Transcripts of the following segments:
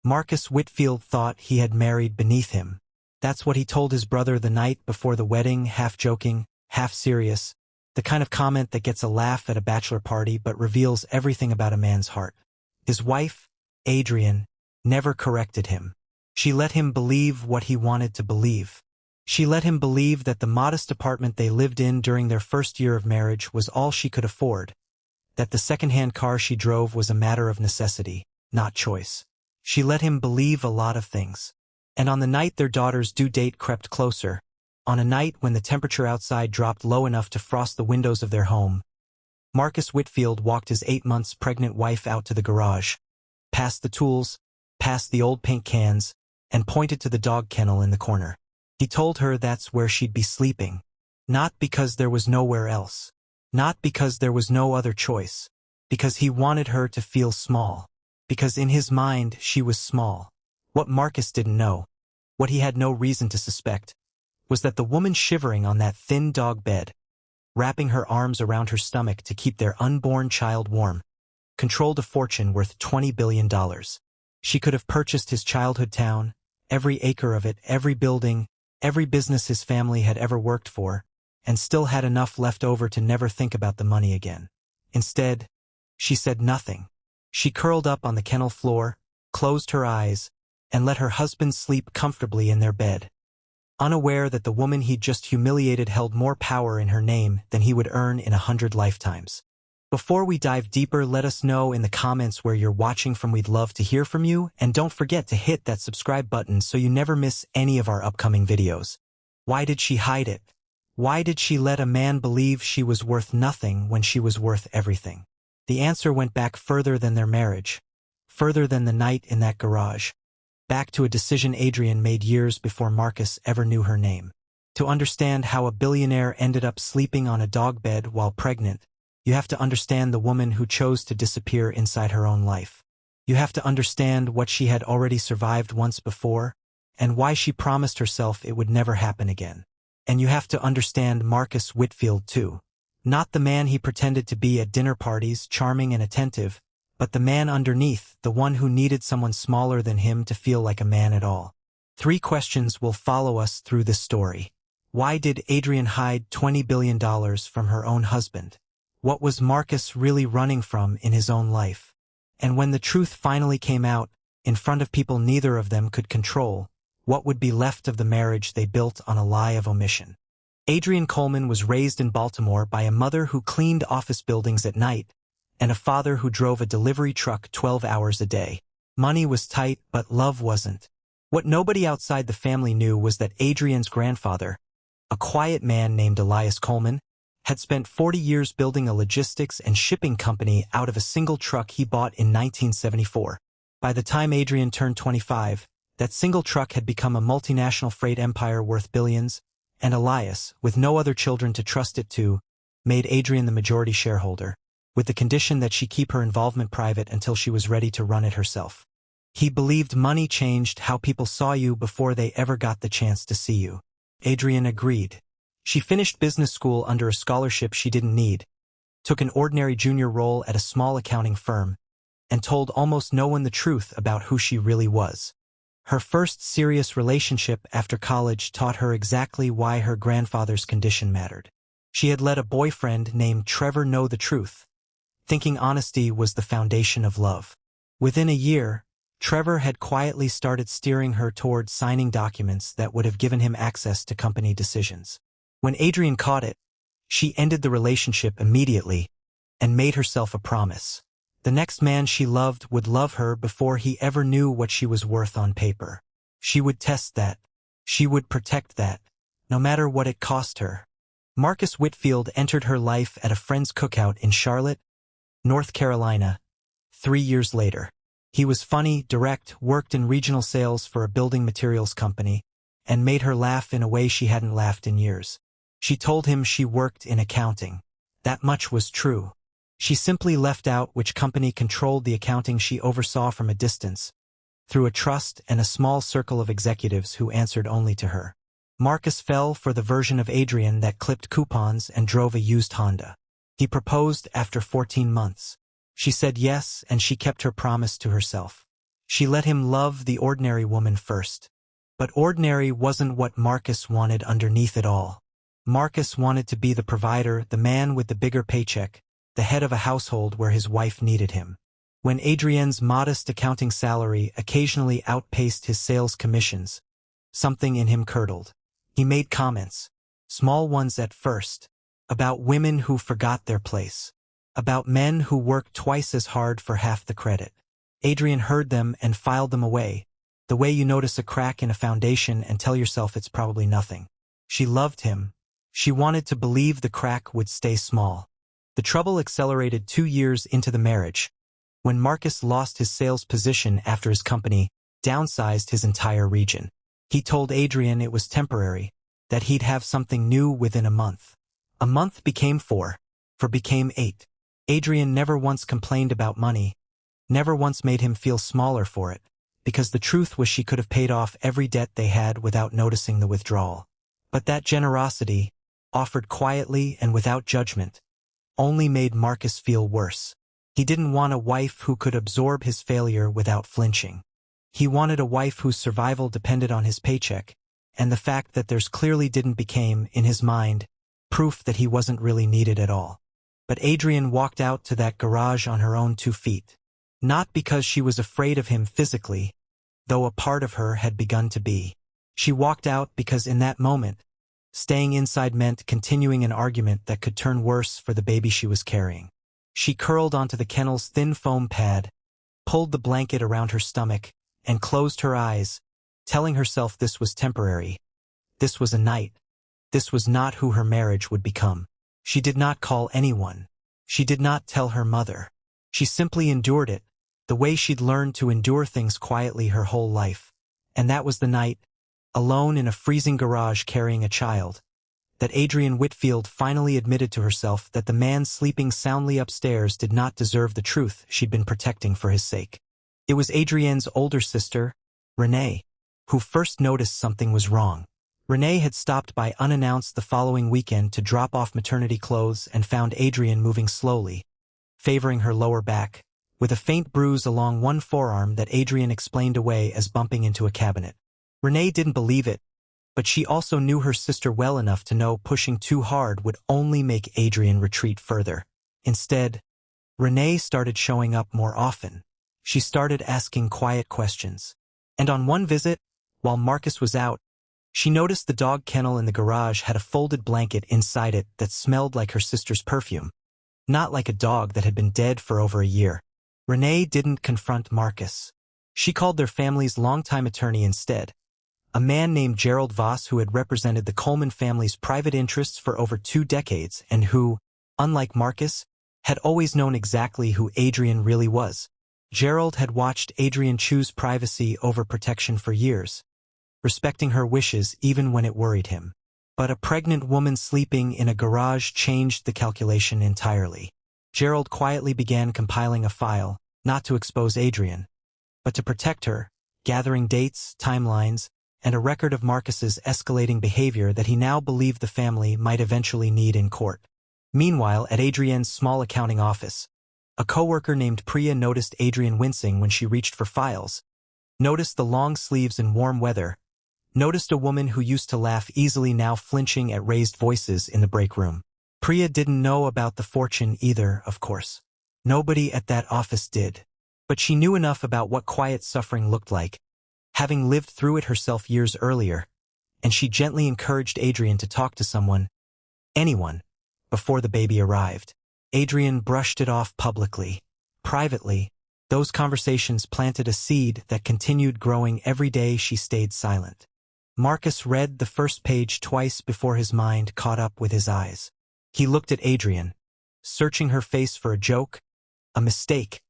Marcus Whitfield thought he had married beneath him. That's what he told his brother the night before the wedding, half joking, half serious, the kind of comment that gets a laugh at a bachelor party but reveals everything about a man's heart. His wife, Adrienne, never corrected him. She let him believe what he wanted to believe. She let him believe that the modest apartment they lived in during their first year of marriage was all she could afford, that the second-hand car she drove was a matter of necessity, not choice. She let him believe a lot of things. And on the night their daughter's due date crept closer, on a night when the temperature outside dropped low enough to frost the windows of their home, Marcus Whitfield walked his 8 months pregnant wife out to the garage, past the tools, past the old paint cans, and pointed to the dog kennel in the corner. He told her that's where she'd be sleeping. Not because there was nowhere else. Not because there was no other choice. Because he wanted her to feel small. Because in his mind she was small. What Marcus didn't know, what he had no reason to suspect, was that the woman shivering on that thin dog bed, wrapping her arms around her stomach to keep their unborn child warm, controlled a fortune worth $20 billion. She could have purchased his childhood town, every acre of it, every building, every business his family had ever worked for, and still had enough left over to never think about the money again. Instead, she said nothing. She curled up on the kennel floor, closed her eyes, and let her husband sleep comfortably in their bed, unaware that the woman he'd just humiliated held more power in her name than he would earn in 100 lifetimes. Before we dive deeper, let us know in the comments where you're watching from. We'd love to hear from you, and don't forget to hit that subscribe button so you never miss any of our upcoming videos. Why did she hide it? Why did she let a man believe she was worth nothing when she was worth everything? The answer went back further than their marriage, further than the night in that garage, back to a decision Adrienne made years before Marcus ever knew her name. To understand how a billionaire ended up sleeping on a dog bed while pregnant, you have to understand the woman who chose to disappear inside her own life. You have to understand what she had already survived once before, and why she promised herself it would never happen again. And you have to understand Marcus Whitfield too. Not the man he pretended to be at dinner parties, charming and attentive, but the man underneath, the one who needed someone smaller than him to feel like a man at all. 3 questions will follow us through this story. Why did Adrienne hide $20 billion from her own husband? What was Marcus really running from in his own life? And when the truth finally came out, in front of people neither of them could control, what would be left of the marriage they built on a lie of omission? Adrienne Coleman was raised in Baltimore by a mother who cleaned office buildings at night, and a father who drove a delivery truck 12 hours a day. Money was tight, but love wasn't. What nobody outside the family knew was that Adrienne's grandfather, a quiet man named Elias Coleman, had spent 40 years building a logistics and shipping company out of a single truck he bought in 1974. By the time Adrienne turned 25, that single truck had become a multinational freight empire worth billions, and Elias, with no other children to trust it to, made Adrienne the majority shareholder, with the condition that she keep her involvement private until she was ready to run it herself. He believed money changed how people saw you before they ever got the chance to see you. Adrienne agreed. She finished business school under a scholarship she didn't need, took an ordinary junior role at a small accounting firm, and told almost no one the truth about who she really was. Her first serious relationship after college taught her exactly why her grandfather's condition mattered. She had let a boyfriend named Trevor know the truth, thinking honesty was the foundation of love. Within a year, Trevor had quietly started steering her toward signing documents that would have given him access to company decisions. When Adrienne caught it, she ended the relationship immediately and made herself a promise. The next man she loved would love her before he ever knew what she was worth on paper. She would test that. She would protect that, no matter what it cost her. Marcus Whitfield entered her life at a friend's cookout in Charlotte, North Carolina, 3 years later. He was funny, direct, worked in regional sales for a building materials company, and made her laugh in a way she hadn't laughed in years. She told him she worked in accounting. That much was true. She simply left out which company controlled the accounting she oversaw from a distance, through a trust and a small circle of executives who answered only to her. Marcus fell for the version of Adrienne that clipped coupons and drove a used Honda. He proposed after 14 months. She said yes, and she kept her promise to herself. She let him love the ordinary woman first. But ordinary wasn't what Marcus wanted underneath it all. Marcus wanted to be the provider, the man with the bigger paycheck, the head of a household where his wife needed him. When Adrienne's modest accounting salary occasionally outpaced his sales commissions, something in him curdled. He made comments, small ones at first, about women who forgot their place, about men who worked twice as hard for half the credit. Adrienne heard them and filed them away, the way you notice a crack in a foundation and tell yourself it's probably nothing. She loved him. She wanted to believe the crack would stay small. The trouble accelerated 2 years into the marriage, when Marcus lost his sales position after his company downsized his entire region. He told Adrienne it was temporary, that he'd have something new within a month. A month became 4, became 8. Adrienne never once complained about money, never once made him feel smaller for it, because the truth was she could have paid off every debt they had without noticing the withdrawal. But that generosity, offered quietly and without judgment, only made Marcus feel worse. He didn't want a wife who could absorb his failure without flinching. He wanted a wife whose survival depended on his paycheck, and the fact that theirs clearly didn't became, in his mind, proof that he wasn't really needed at all. But Adrienne walked out to that garage on her own 2 feet. Not because she was afraid of him physically, though a part of her had begun to be. She walked out because in that moment, staying inside meant continuing an argument that could turn worse for the baby she was carrying. She curled onto the kennel's thin foam pad, pulled the blanket around her stomach, and closed her eyes, telling herself this was temporary. This was a night. This was not who her marriage would become. She did not call anyone. She did not tell her mother. She simply endured it, the way she'd learned to endure things quietly her whole life. And that was the night, alone in a freezing garage carrying a child, that Adrienne Whitfield finally admitted to herself that the man sleeping soundly upstairs did not deserve the truth she'd been protecting for his sake. It was Adrienne's older sister, Renee, who first noticed something was wrong. Renee had stopped by unannounced the following weekend to drop off maternity clothes and found Adrienne moving slowly, favoring her lower back, with a faint bruise along one forearm that Adrienne explained away as bumping into a cabinet. Renee didn't believe it, but she also knew her sister well enough to know pushing too hard would only make Adrienne retreat further. Instead, Renee started showing up more often. She started asking quiet questions. And on one visit, while Marcus was out, she noticed the dog kennel in the garage had a folded blanket inside it that smelled like her sister's perfume, not like a dog that had been dead for over a year. Renee didn't confront Marcus. She called their family's longtime attorney instead, a man named Gerald Voss who had represented the Coleman family's private interests for over 2 decades and who, unlike Marcus, had always known exactly who Adrienne really was. Gerald had watched Adrienne choose privacy over protection for years, respecting her wishes even when it worried him. But a pregnant woman sleeping in a garage changed the calculation entirely. Gerald quietly began compiling a file, not to expose Adrienne, but to protect her, gathering dates, timelines, and a record of Marcus's escalating behavior that he now believed the family might eventually need in court. Meanwhile, at Adrienne's small accounting office, a coworker named Priya noticed Adrienne wincing when she reached for files, noticed the long sleeves in warm weather, noticed a woman who used to laugh easily now flinching at raised voices in the break room. Priya didn't know about the fortune either, of course. Nobody at that office did. But she knew enough about what quiet suffering looked like, having lived through it herself years earlier, and she gently encouraged Adrienne to talk to someone, anyone, before the baby arrived. Adrienne brushed it off publicly. Privately, those conversations planted a seed that continued growing every day she stayed silent. Marcus read the first page twice before his mind caught up with his eyes. He looked at Adrienne, searching her face for a joke, a mistake,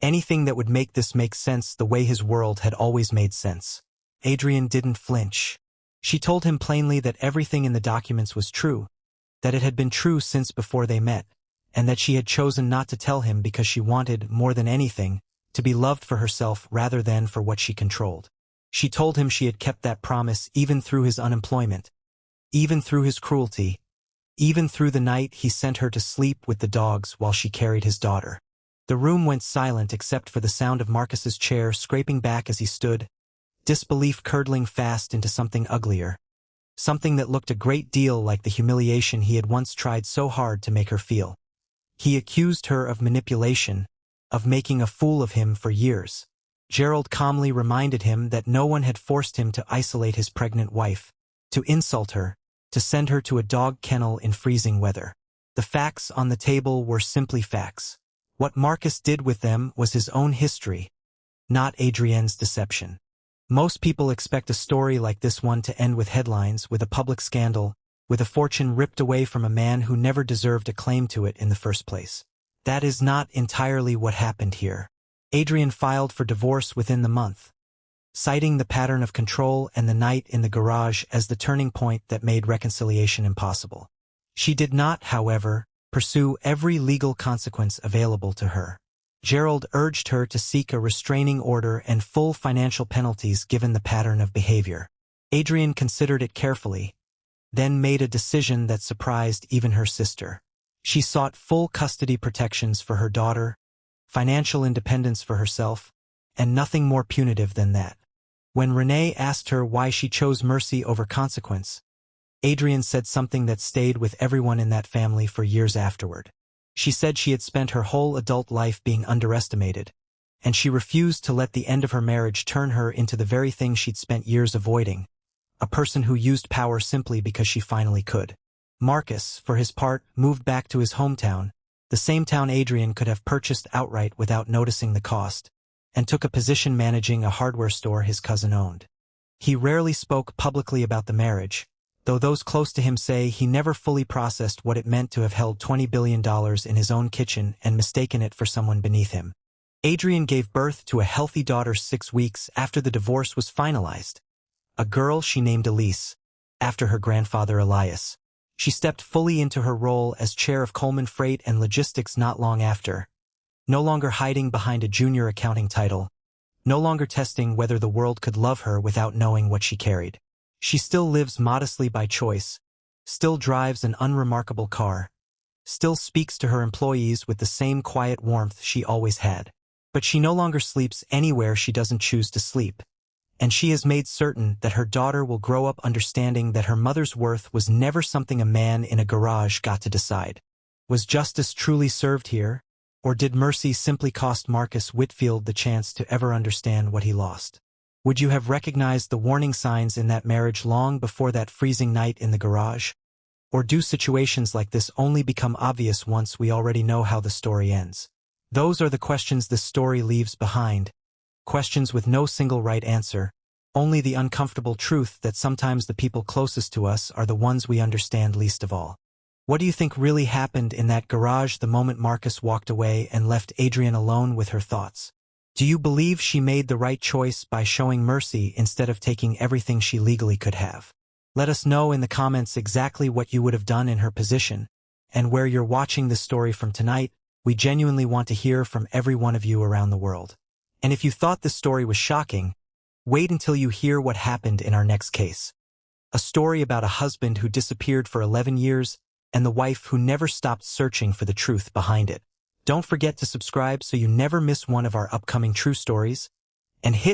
anything that would make this make sense the way his world had always made sense. Adrienne didn't flinch. She told him plainly that everything in the documents was true, that it had been true since before they met, and that she had chosen not to tell him because she wanted, more than anything, to be loved for herself rather than for what she controlled. She told him she had kept that promise even through his unemployment, even through his cruelty, even through the night he sent her to sleep with the dogs while she carried his daughter. The room went silent except for the sound of Marcus's chair scraping back as he stood, disbelief curdling fast into something uglier. Something that looked a great deal like the humiliation he had once tried so hard to make her feel. He accused her of manipulation, of making a fool of him for years. Gerald calmly reminded him that no one had forced him to isolate his pregnant wife, to insult her, to send her to a dog kennel in freezing weather. The facts on the table were simply facts. What Marcus did with them was his own history, not Adrienne's deception. Most people expect a story like this one to end with headlines, with a public scandal, with a fortune ripped away from a man who never deserved a claim to it in the first place. That is not entirely what happened here. Adrienne filed for divorce within the month, citing the pattern of control and the night in the garage as the turning point that made reconciliation impossible. She did not, however, pursue every legal consequence available to her. Gerald urged her to seek a restraining order and full financial penalties given the pattern of behavior. Adrienne considered it carefully, then made a decision that surprised even her sister. She sought full custody protections for her daughter, financial independence for herself, and nothing more punitive than that. When Renee asked her why she chose mercy over consequence, Adrienne said something that stayed with everyone in that family for years afterward. She said she had spent her whole adult life being underestimated, and she refused to let the end of her marriage turn her into the very thing she'd spent years avoiding, a person who used power simply because she finally could. Marcus, for his part, moved back to his hometown, the same town Adrienne could have purchased outright without noticing the cost, and took a position managing a hardware store his cousin owned. He rarely spoke publicly about the marriage, though those close to him say he never fully processed what it meant to have held $20 billion in his own kitchen and mistaken it for someone beneath him. Adrienne gave birth to a healthy daughter 6 weeks after the divorce was finalized, a girl she named Elise, after her grandfather Elias. She stepped fully into her role as chair of Coleman Freight and Logistics not long after, no longer hiding behind a junior accounting title, no longer testing whether the world could love her without knowing what she carried. She still lives modestly by choice, still drives an unremarkable car, still speaks to her employees with the same quiet warmth she always had. But she no longer sleeps anywhere she doesn't choose to sleep, and she has made certain that her daughter will grow up understanding that her mother's worth was never something a man in a garage got to decide. Was justice truly served here, or did mercy simply cost Marcus Whitfield the chance to ever understand what he lost? Would you have recognized the warning signs in that marriage long before that freezing night in the garage? Or do situations like this only become obvious once we already know how the story ends? Those are the questions this story leaves behind. Questions with no single right answer, only the uncomfortable truth that sometimes the people closest to us are the ones we understand least of all. What do you think really happened in that garage the moment Marcus walked away and left Adrienne alone with her thoughts? Do you believe she made the right choice by showing mercy instead of taking everything she legally could have? Let us know in the comments exactly what you would have done in her position, and where you're watching this story from tonight. We genuinely want to hear from every one of you around the world. And if you thought this story was shocking, wait until you hear what happened in our next case. A story about a husband who disappeared for 11 years and the wife who never stopped searching for the truth behind it. Don't forget to subscribe so you never miss one of our upcoming true stories, and hit